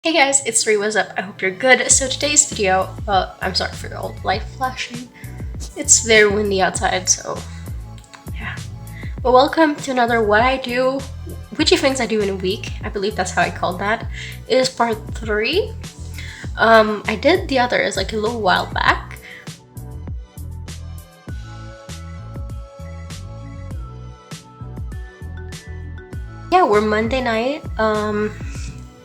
Hey guys, it's Ree, what's up? I hope you're good. So today's video, I'm sorry for the old light flashing. It's very windy outside, so yeah. But welcome to another What I Do, Witchy Things I Do in a Week. I believe that's how I called that. It is part 3. I did the others like a little while back. Yeah, we're Monday night.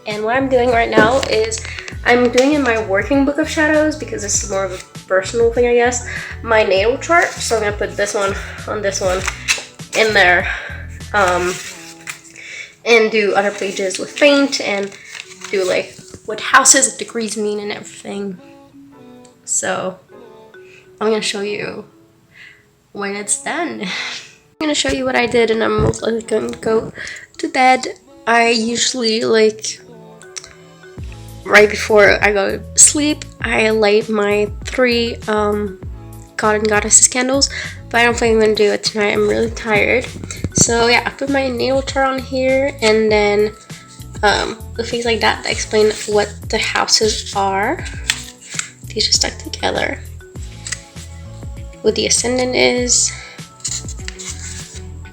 And what I'm doing right now is I'm doing in my working book of shadows, because this is more of a personal thing, I guess, my natal chart. So I'm gonna put this one on this one in there, and do other pages with paint and do like what houses, degrees mean, and everything. So I'm gonna show you when it's done. I'm gonna show you what I did, and I'm most likely gonna go to bed. I usually right before I go to sleep, I light my 3 God and Goddesses candles, but I don't think I'm gonna do it tonight. I'm really tired. So yeah, I put my natal chart on here, and then the things like that explain what the houses are. These are stuck together. What the ascendant is,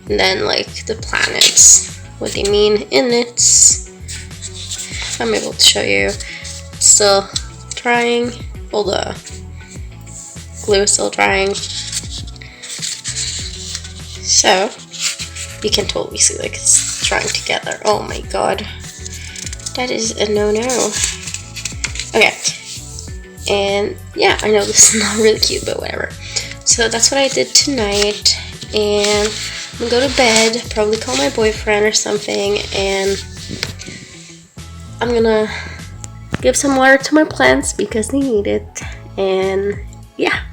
and then like the planets, what they mean in it. I'm able to show you. It's still drying. All the glue is still drying. So you can totally see like it's drying together. Oh my god. That is a no-no. Okay. And yeah, I know this is not really cute, but whatever. So that's what I did tonight. And I'm gonna go to bed, probably call my boyfriend or something, and I'm gonna give some water to my plants because they need it, and yeah.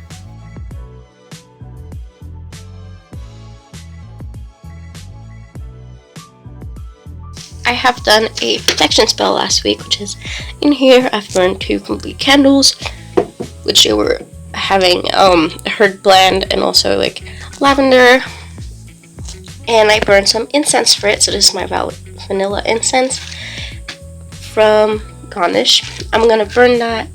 I have done a protection spell last week, which is in here. I've burned 2 complete candles, which they were having herb blend and also like lavender, and I burned some incense for it. So this is my vanilla incense from Garnish. I'm gonna burn that,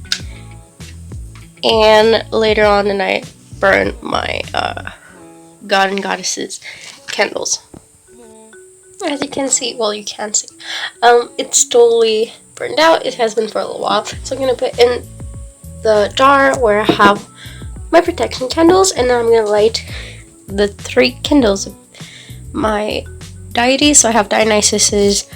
and later on the night burn my God and Goddesses candles. As you can see, well, you can see, it's totally burned out. It has been for a little while. So I'm gonna put in the jar where I have my protection candles, and then I'm gonna light the 3 candles of my deities. So I have Dionysus's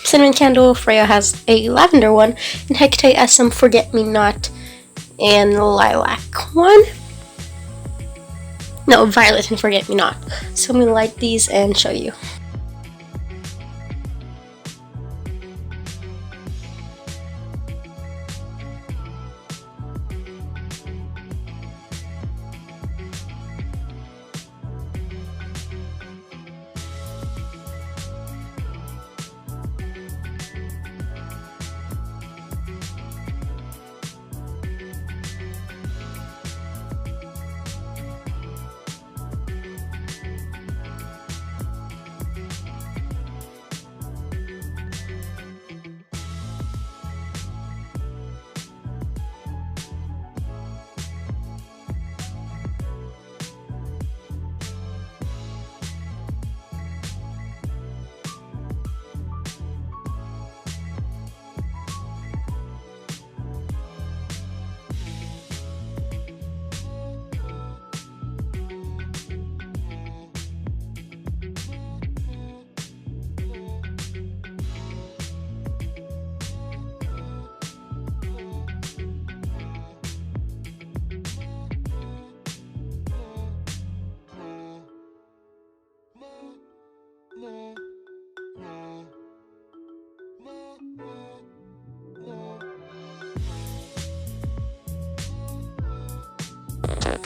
cinnamon candle, Freya has a lavender one, and Hecate has some forget-me-not and lilac one. No, violet and forget-me-not. So I'm gonna light these and show you.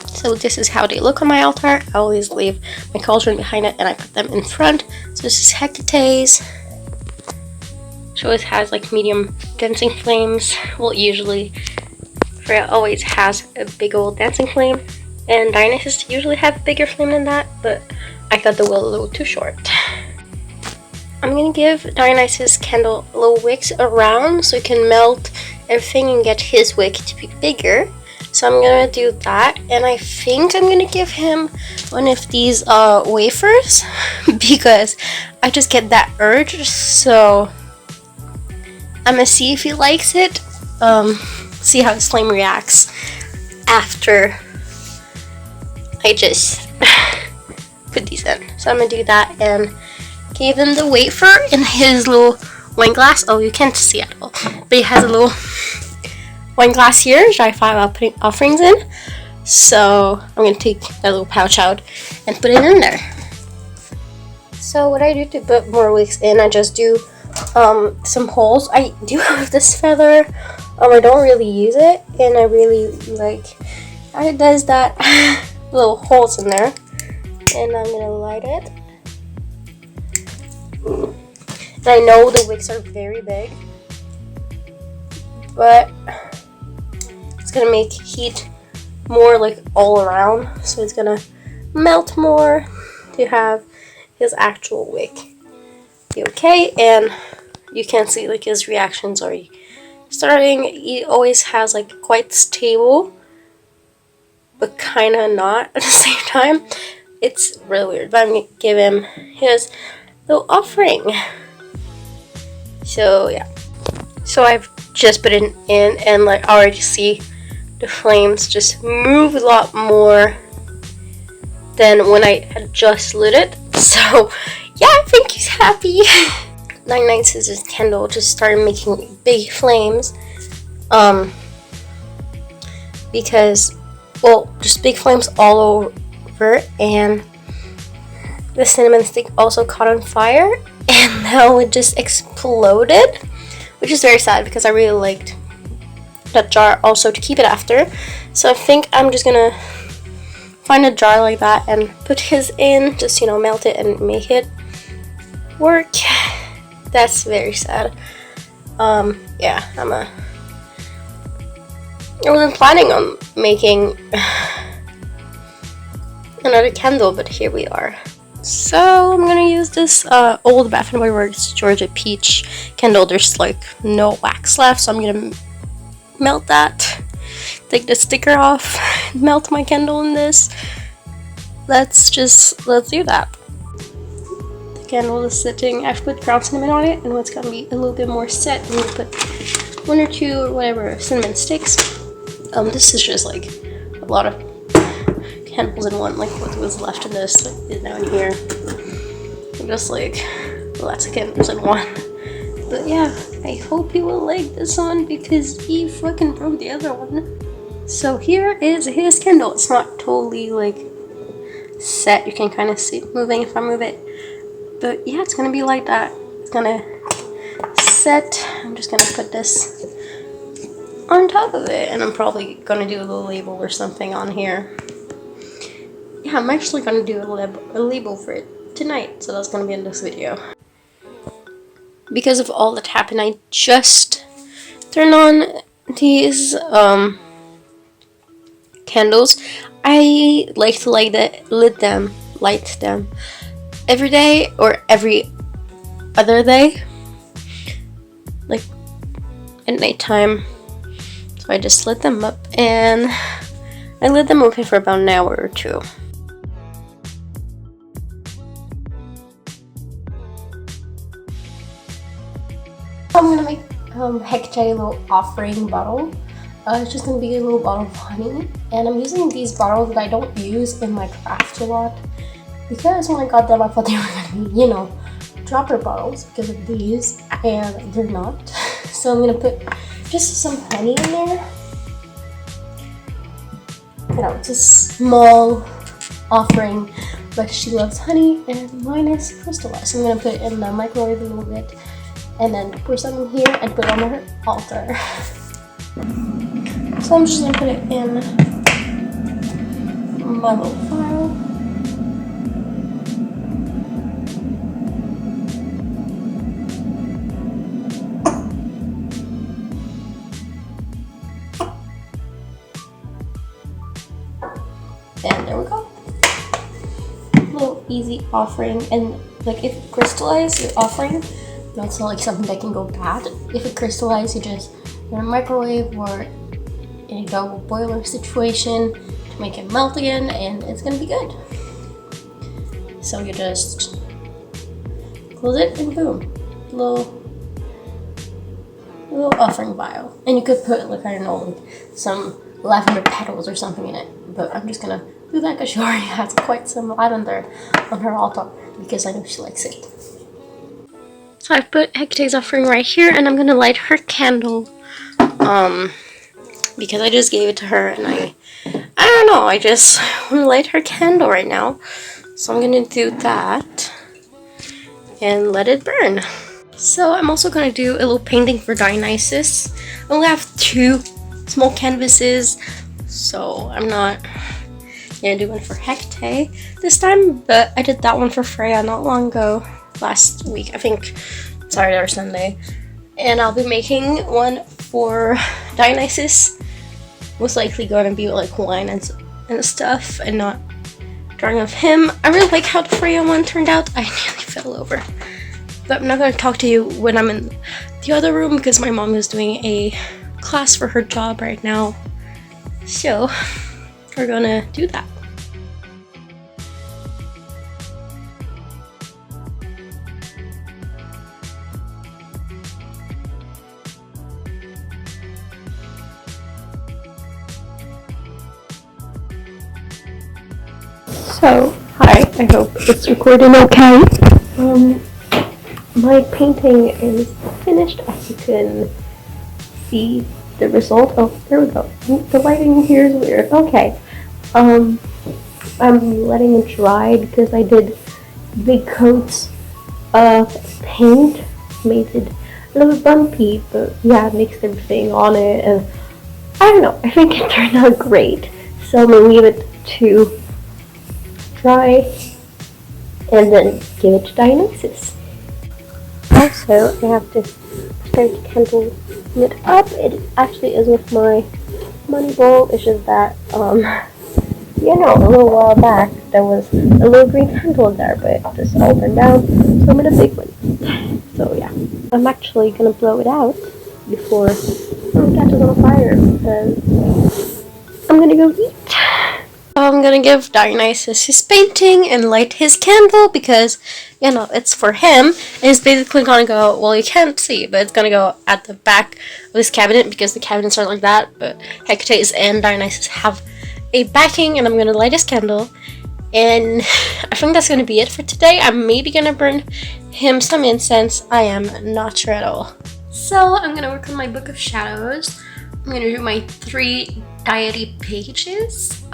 So this is how they look on my altar. I always leave my cauldron behind it, and I put them in front. So this is Hecate's. She always has like medium dancing flames. Well, usually Freya always has a big old dancing flame, and Dionysus usually have bigger flame than that, but I cut the wheel a little too short. I'm gonna give Dionysus candle a little wicks around so it can melt everything and get his wick to be bigger. So I'm gonna do that, and I think I'm gonna give him one of these wafers because I just get that urge. So I'm gonna see if he likes it. See how his flame reacts after I just put these in. So I'm gonna do that and give him the wafer in his little wine glass. Oh, you can't see at all, but he has a little wine glass here that I thought about putting offerings in. So I'm gonna take that little pouch out and put it in there. So what I do to put more wicks in, I just do some holes. I do have this feather. I don't really use it, and I really like how it does that little holes in there. And I'm gonna light it. And I know the wicks are very big, but it's gonna make heat more like all around, so it's gonna melt more to have his actual wick be okay. And you can see like his reactions already starting. He always has like quite stable, but kind of not at the same time. It's really weird, but I'm gonna give him his little offering. So yeah, so I've just put it in, and like I already see the flames just move a lot more than when I had just lit it. So yeah, I think he's happy. 99 Scissors candle just started making big flames, because, well, just big flames all over, and the cinnamon stick also caught on fire, and now it just exploded, which is very sad because I really liked that jar also to keep it after. So I think I'm just gonna find a jar like that and put his in, just, you know, melt it and make it work. That's very sad. Yeah, I wasn't planning on making another candle, but here we are. So I'm gonna use this old Bath & Body Works Georgia Peach candle. There's like no wax left, so I'm gonna melt that, take the sticker off, melt my candle in this. Let's do that. The candle is sitting. I've put ground cinnamon on it, and it's gonna be a little bit more set. I'm gonna put 1 or 2 or whatever cinnamon sticks. This is just like a lot of candles in one. Like what was left in this is now in here. I'm just like lots of candles in one. But yeah, I hope he will like this one because he fucking broke the other one. So here is his candle. It's not totally like set. You can kind of see it moving if I move it. But yeah, it's gonna be like that. It's gonna set. I'm just gonna put this on top of it, and I'm probably gonna do a little label or something on here. Yeah, I'm actually gonna do a label for it tonight, so that's gonna be in this video. Because of all that happened, I just turned on these candles. I like to light them every day or every other day, like at nighttime. So I just lit them up, and I lit them open for about an hour or 2. I'm gonna make Hecate a little offering bottle. It's just gonna be a little bottle of honey, and I'm using these bottles that I don't use in my craft a lot because when I got them I thought they were gonna be, you know, dropper bottles because of these, and they're not. So I'm gonna put just some honey in there. You know, it's a small offering, but she loves honey and mine is crystallized. So I'm gonna put it in the microwave a little bit, and then pour some in here and put it on her altar. So I'm just gonna put it in my little file. And there we go. Little easy offering, and like if it crystallizes your offering, that's not like something that can go bad. If it crystallizes, you just in a microwave or in a double boiler situation to make it melt again, and it's gonna be good. So you just close it and boom, little offering vial. And you could put like, I don't know, like some lavender petals or something in it, but I'm just gonna do that because she already has quite some lavender on her altar because I know she likes it. So I've put Hecate's offering right here, and I'm gonna light her candle because I just gave it to her, and I don't know, I just want to light her candle right now. So I'm gonna do that and let it burn. So I'm also gonna do a little painting for Dionysus. I only have 2 small canvases, so I'm not gonna do one for Hecate this time, but I did that one for Freya not long ago, last week, I think Saturday or Sunday. And I'll be making one for Dionysus. Most likely gonna be like wine and stuff, and not drawing of him. I really like how the Freya one turned out. I nearly fell over. But I'm not going to talk to you when I'm in the other room because my mom is doing a class for her job right now. So we're going to do that. So, hi, I hope it's recording okay. My painting is finished, as you can see the result. Oh, there we go. The lighting here is weird. Okay. I'm letting it dry because I did big coats of paint. Made it a little bit bumpy, but yeah, mixed everything on it, and I don't know, I think it turned out great. So I'm gonna leave it to dry and then give it to Dionysus. Also, I have this spare candle lit up. It actually is with my money bowl. It's just that, you know, a little while back there was a little green candle there, but this all burned down, so I'm in a big one. So yeah, I'm actually gonna blow it out before it catches on fire because I'm gonna go eat. I'm gonna give Dionysus his painting and light his candle because, you know, it's for him. And it's basically gonna go, well, you can't see, but it's gonna go at the back of his cabinet because the cabinets are like that. But Hecate's and Dionysus have a backing, and I'm gonna light his candle. And I think that's gonna be it for today. I'm maybe gonna burn him some incense. I am not sure at all. So I'm gonna work on my Book of Shadows. I'm gonna do my 3 deity pages.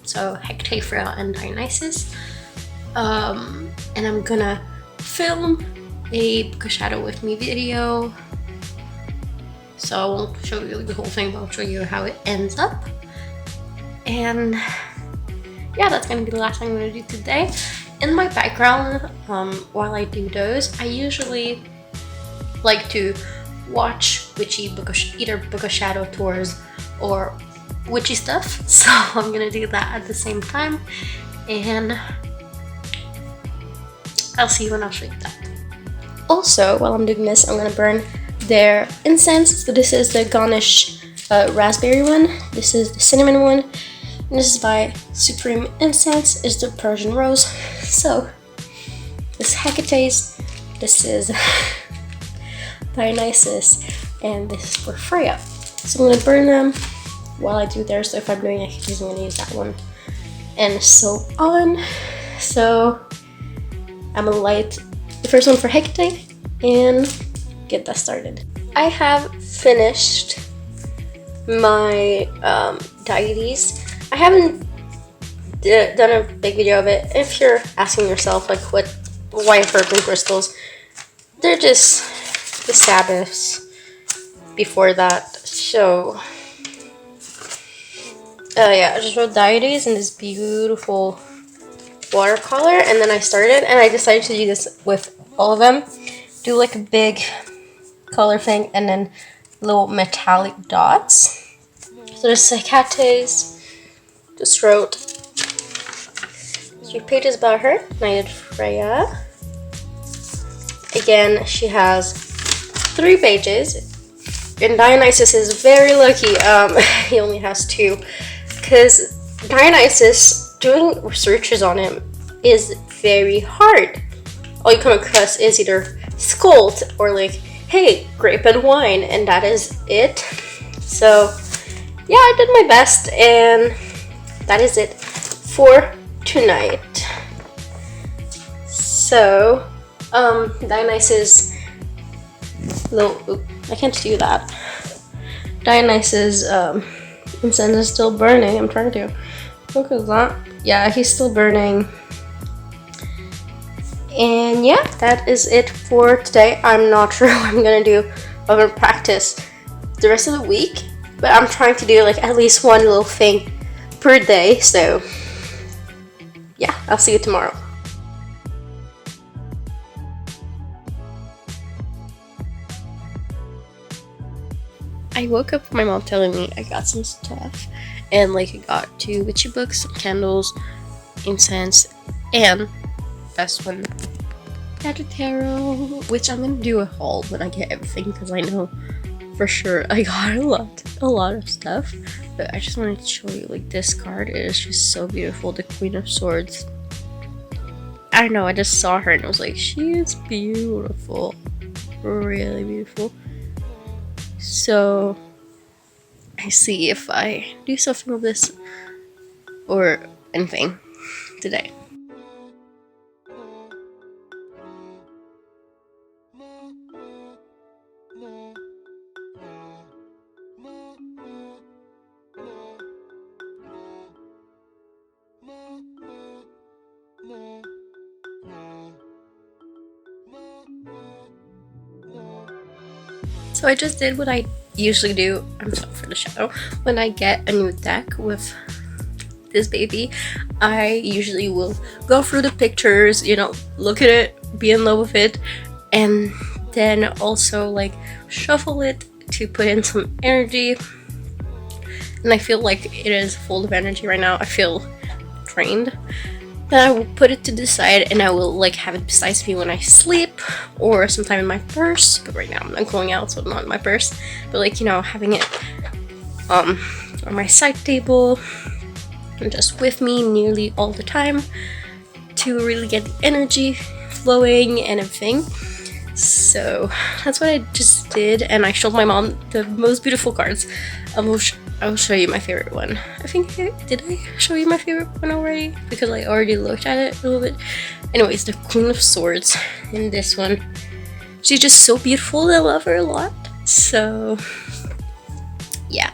So Hecate, Freya, and Dionysus. And I'm gonna film a Book of Shadow with me video. So I won't show you the whole thing, but I'll show you how it ends up. And yeah, that's gonna be the last thing I'm gonna do today. In my background, while I do those, I usually like to watch Witchy either Book of Shadow tours or witchy stuff, so I'm gonna do that at the same time, and I'll see you when I'll show you that. Also, while I'm doing this, I'm gonna burn their incense. So this is the Ganesh raspberry one, this is the cinnamon one, and this is by Supreme Incense, is the Persian rose. So this is Hecate's, this is Dionysus, and this is for Freya. So I'm gonna burn them while I do theirs. So if I'm doing Hecate's, I'm gonna use that one, and so on. So I'm gonna light the first one for Hecate and get that started. I have finished my deities. I haven't done a big video of it. If you're asking yourself like why purple crystals, they're just the Sabbaths before that. So yeah, I just wrote deities in this beautiful watercolor, and then I started, and I decided to do this with all of them. Do like a big color thing and then little metallic dots. So there's Hecate's, just wrote 3 pages about her. Knighted Freya. Again, she has 3 pages. And Dionysus is very lucky. He only has 2. Because Dionysus, doing researches on him is very hard. All you come across is either scold or like, hey, grape and wine, and that is it. So yeah, I did my best, and that is it for tonight. So Dionysus little, I can't do that. Dionysus incense is still burning. I'm trying to look at that. Yeah, he's still burning. And yeah, that is it for today. I'm not sure what I'm gonna do. I'm gonna practice the rest of the week, but I'm trying to do like at least one little thing per day. So yeah, I'll see you tomorrow. I woke up with my mom telling me I got some stuff, and like I got 2 witchy books, some candles, incense, and best one, Magic Tarot, which I'm gonna do a haul when I get everything, because I know for sure I got a lot of stuff. But I just wanted to show you, like, this card is just so beautiful, the Queen of Swords. I don't know, I just saw her and I was like, she is beautiful, really beautiful. So I see if I do something with this or anything today. So I just did what I usually do, I'm sorry for the shadow, when I get a new deck with this baby. I usually will go through the pictures, you know, look at it, be in love with it, and then also like shuffle it to put in some energy. And I feel like it is full of energy right now. I feel drained. Then I will put it to the side and I will like have it beside me when I sleep, or sometime in my purse. But right now I'm not going out, so not in my purse. But like, you know, having it on my side table and just with me nearly all the time to really get the energy flowing and everything. So that's what I just did, and I showed my mom the most beautiful cards. I will show you my favorite one. I think did I show you my favorite one already? Because I already looked at it a little bit. Anyways, the Queen of Swords in this one. She's just so beautiful. I love her a lot. So yeah.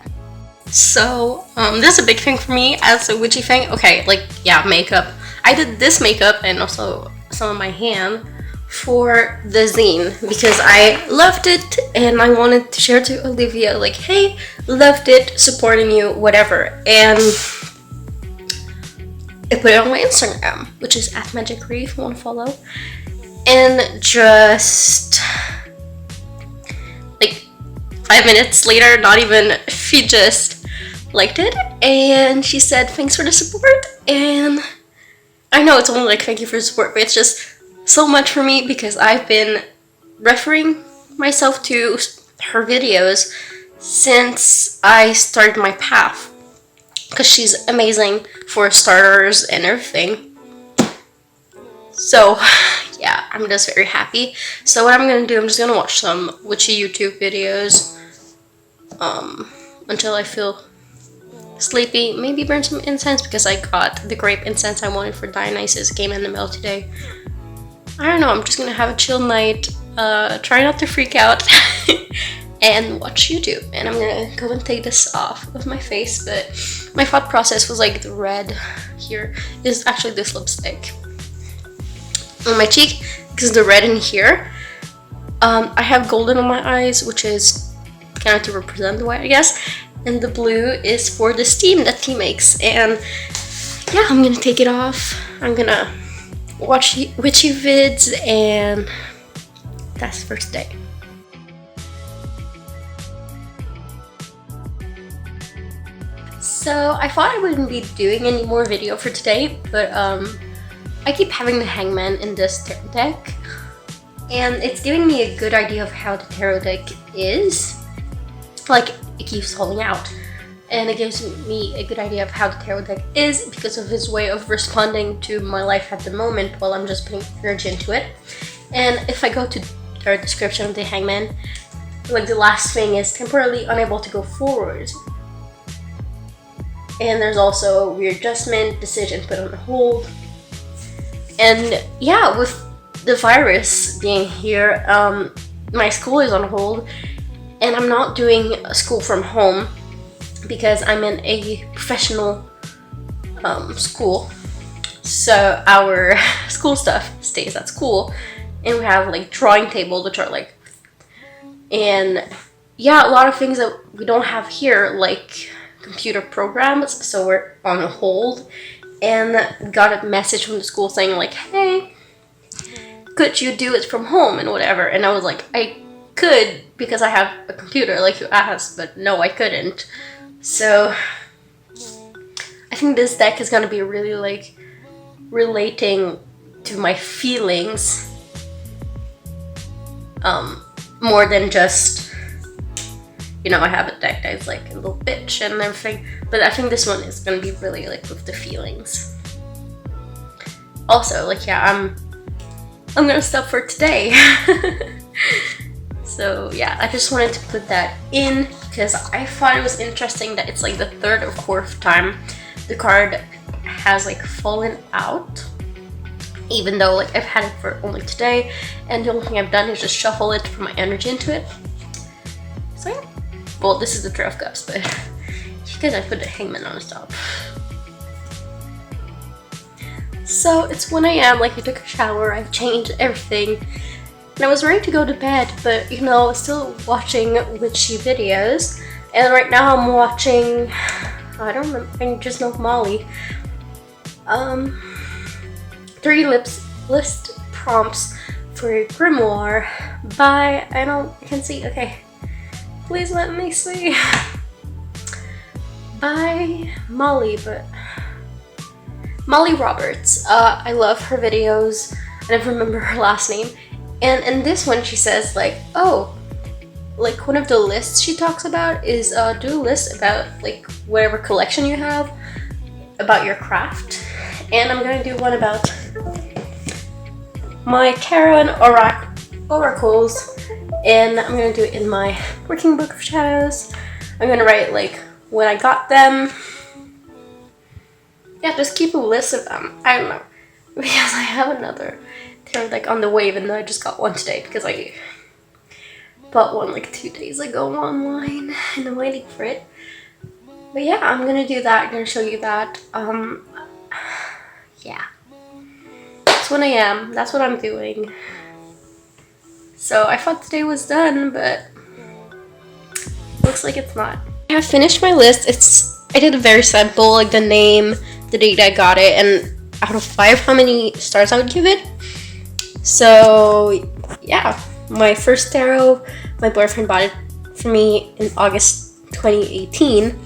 So that's a big thing for me as a witchy thing. Okay, like yeah, makeup. I did this makeup and also some of my hand for the zine because I loved it and I wanted to share to Olivia, like, hey, loved it, supporting you, whatever. And I put it on my Instagram, which is @magicree if you want to follow. And just like 5 minutes later, not even, she just liked it and she said thanks for the support. And I know it's only like thank you for the support, but it's just so much for me because I've been referring myself to her videos since I started my path, because she's amazing for starters and everything. So yeah, I'm just very happy. So what I'm gonna do, I'm just gonna watch some witchy YouTube videos until I feel sleepy. Maybe burn some incense because I got the grape incense I wanted for Dionysus, came in the mail today. I don't know, I'm just gonna have a chill night, try not to freak out, and watch YouTube. And I'm gonna go and take this off of my face, but my thought process was like the red here is actually this lipstick on my cheek, because the red in here, I have golden on my eyes, which is kind of to represent the white, I guess, and the blue is for the steam that tea makes. And yeah, I'm gonna take it off. I'm gonna watch witchy vids, and that's the first day. So I thought I wouldn't be doing any more video for today, but I keep having the Hangman in this tarot deck, and it's giving me a good idea of how the tarot deck is. Like, it keeps falling out, and it gives me a good idea of how the tarot deck is because of his way of responding to my life at the moment while I'm just putting energy into it. And if I go to the description of the Hangman, like the last thing is temporarily unable to go forward. And there's also readjustment, decision put on hold. And yeah, with the virus being here, my school is on hold, and I'm not doing school from home because I'm in a professional school. So our school stuff stays at school, and we have like drawing tables, which are like, and yeah, a lot of things that we don't have here, like computer programs, so we're on hold. And got a message from the school saying like, hey, could you do it from home and whatever? And I was like, I could because I have a computer like you asked, but no, I couldn't. So I think this deck is gonna be really like relating to my feelings more than just, you know, I have a deck that's like a little bitch and everything, but I think this one is gonna be really like with the feelings. Also, like, yeah, I'm gonna stop for today. So yeah, I just wanted to put that in because I thought it was interesting that it's like the third or fourth time the card has like fallen out, even though like I've had it for only today, and the only thing I've done is just shuffle it, put my energy into it. So yeah. Well, this is the Three of Cups, but because I put the Hangman on the top. So it's 1 a.m. Like, I took a shower, I've changed everything, and I was ready to go to bed, but you know, still watching witchy videos. And right now I'm watching, I don't know, I just know Molly. 3 list prompts for a grimoire by, I can see, okay. Please let me see. By Molly Roberts. I love her videos. I never remember her last name. And in this one, she says like, oh, like one of the lists she talks about is do a list about like whatever collection you have, about your craft. And I'm gonna do one about my tarot and oracles. And I'm gonna do it in my working book of shadows. I'm gonna write like when I got them. Yeah, just keep a list of them. I don't know, because I have another tarot like on the way, even though I just got one today because I bought one like 2 days ago online and I'm waiting for it. But yeah, I'm gonna do that. I'm gonna show you that. Yeah, it's 1 a.m. That's what I'm doing. So I thought today was done, but looks like it's not. I have finished my list. I did a very simple, like the name, the date I got it, and out of 5, how many stars I would give it. So yeah, my first tarot, my boyfriend bought it for me in August 2018,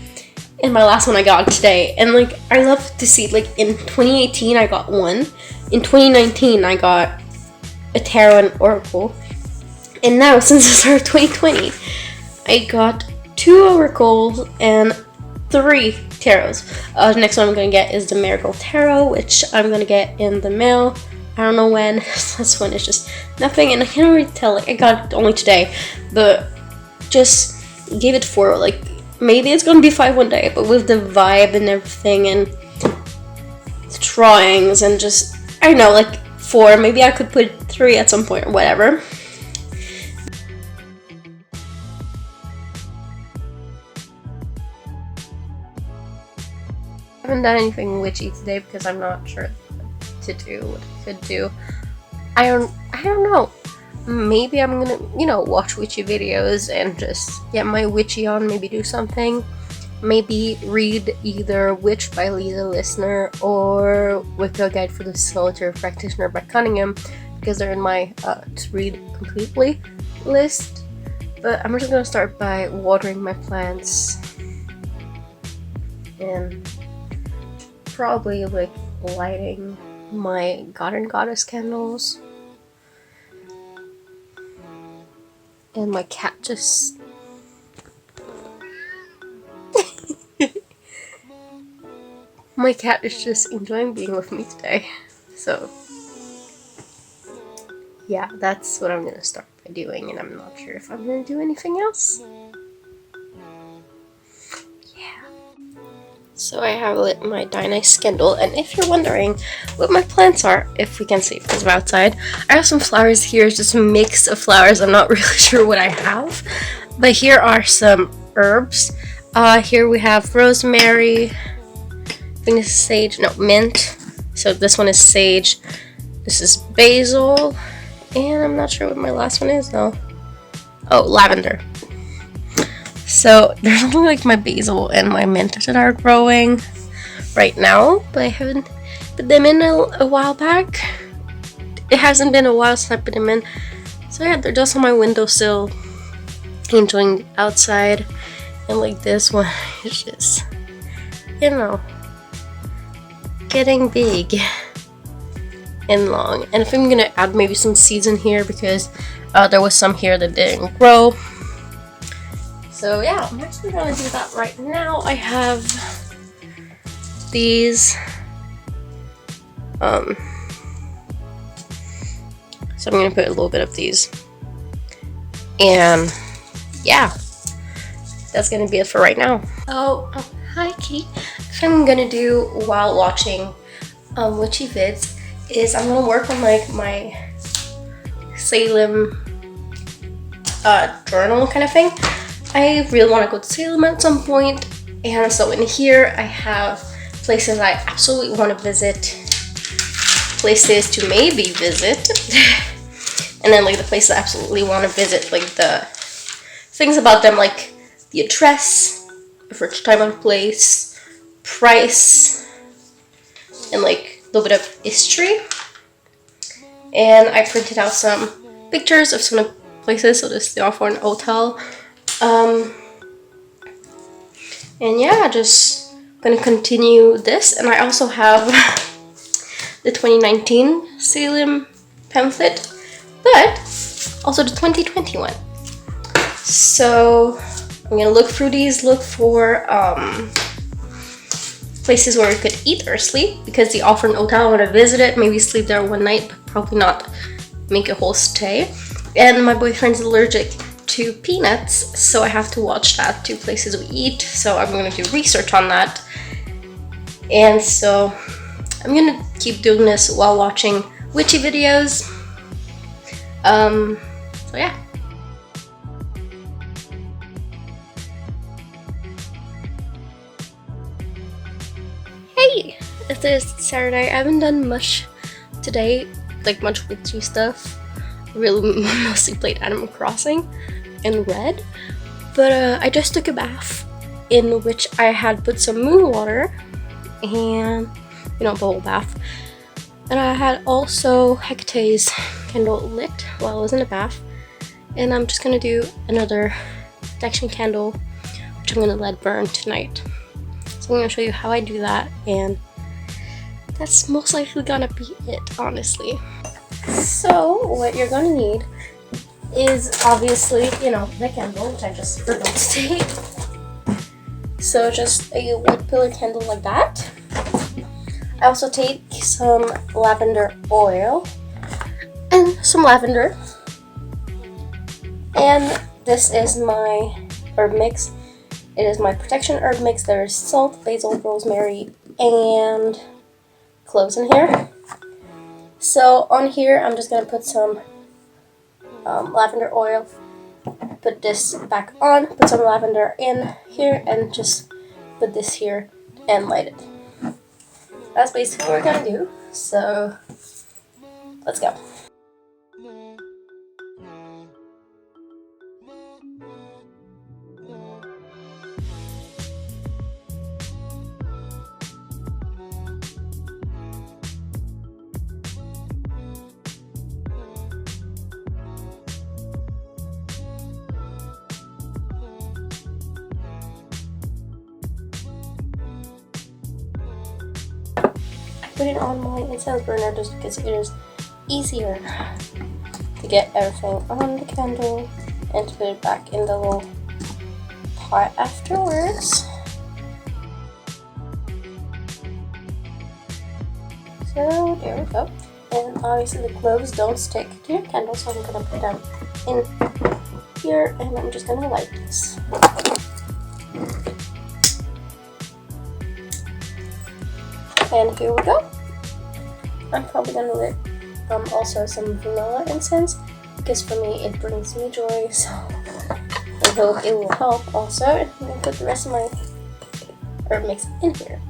and my last one I got today. And like, I love to see, like in 2018 I got one, in 2019 I got a tarot and oracle. And now, since the start of 2020, I got 2 oracles and 3 tarots. The next one I'm going to get is the Marigold Tarot, which I'm going to get in the mail. I don't know when. This one is just nothing, and I can't really tell. Like, I got it only today, but just gave it 4. Like, maybe it's going to be 5 one day, but with the vibe and everything, and the drawings, and just, I don't know, like 4. Maybe I could put 3 at some point or whatever. I haven't done anything witchy today because I'm not sure what to do, what I could do. I don't know. Maybe I'm gonna, you know, watch witchy videos and just get my witchy on, maybe do something. Maybe read either Witch by Lisa Listener or Wicca Guide for the Solitary Practitioner by Cunningham, because they're in my to read completely list. But I'm just gonna start by watering my plants and probably like lighting my god and goddess candles. And my cat just... my cat is just enjoying being with me today. So, yeah, that's what I'm gonna start by doing, and I'm not sure if I'm gonna do anything else. Yeah. So I have lit my Dionysus candle, and if you're wondering what my plants are, if we can see because I'm outside, I have some flowers here. It's just a mix of flowers. I'm not really sure what I have, but here are some herbs. Here we have rosemary, I think this is sage, no, mint. So this one is sage, this is basil, and I'm not sure what my last one is though. Oh, lavender. So there's only like my basil and my mint that are growing right now, but I haven't put them in a while back. It hasn't been a while since I put them in. So yeah, they're just on my windowsill, enjoying outside. And like this one is just, you know, getting big and long. And if I'm gonna add maybe some seeds in here because there was some here that didn't grow. So yeah, I'm actually gonna do that right now. I have these so I'm gonna put a little bit of these, and yeah, that's gonna be it for right now. Oh, hi Kate. What I'm gonna do while watching Witchy vids is I'm gonna work on like my Salem journal kind of thing. I really want to go to Salem at some point, and so in here I have places I absolutely want to visit, places to maybe visit, and then like the places I absolutely want to visit, like the things about them, like the address, average time and place, price, and like a little bit of history. And I printed out some pictures of some of the places, so this is the Offhorn Hotel. And yeah, just gonna continue this, and I also have the 2019 Salem pamphlet, but also the 2021. So I'm gonna look through these, look for places where we could eat or sleep, because the Offhorn Hotel, I want to visit it, maybe sleep there one night, but probably not make a whole stay. And my boyfriend's allergic to peanuts, so I have to watch that, 2 places we eat, so I'm going to do research on that. And so I'm going to keep doing this while watching witchy videos. So yeah. Hey, it is Saturday. I haven't done much today, like much witchy stuff. Really mostly played Animal Crossing and read, but I just took a bath in which I had put some moon water and, you know, bubble bath, and I had also Hecate's candle lit while I was in the bath, and I'm just gonna do another protection candle which I'm gonna let burn tonight. So I'm gonna show you how I do that, and that's most likely gonna be it, honestly. So what you're gonna need is obviously, you know, the candle, which I just forgot to take. So just a wood pillar candle like that. I also take some lavender oil and some lavender. And this is my herb mix. It is my protection herb mix. There's salt, basil, rosemary, and cloves in here. So on here, I'm just gonna put some lavender oil, put this back on, put some lavender in here, and just put this here and light it. That's basically what we're gonna do. So let's go. put it on my incense burner just because it is easier to get everything on the candle and to put it back in the little pot afterwards. So there we go. And obviously the cloves don't stick to your candle, so I'm gonna put them in here and I'm just gonna light this. And here we go. I'm probably gonna lit also some vanilla incense because for me it brings me joy, so I hope it will help also. And I'm gonna put the rest of my herb mix in here.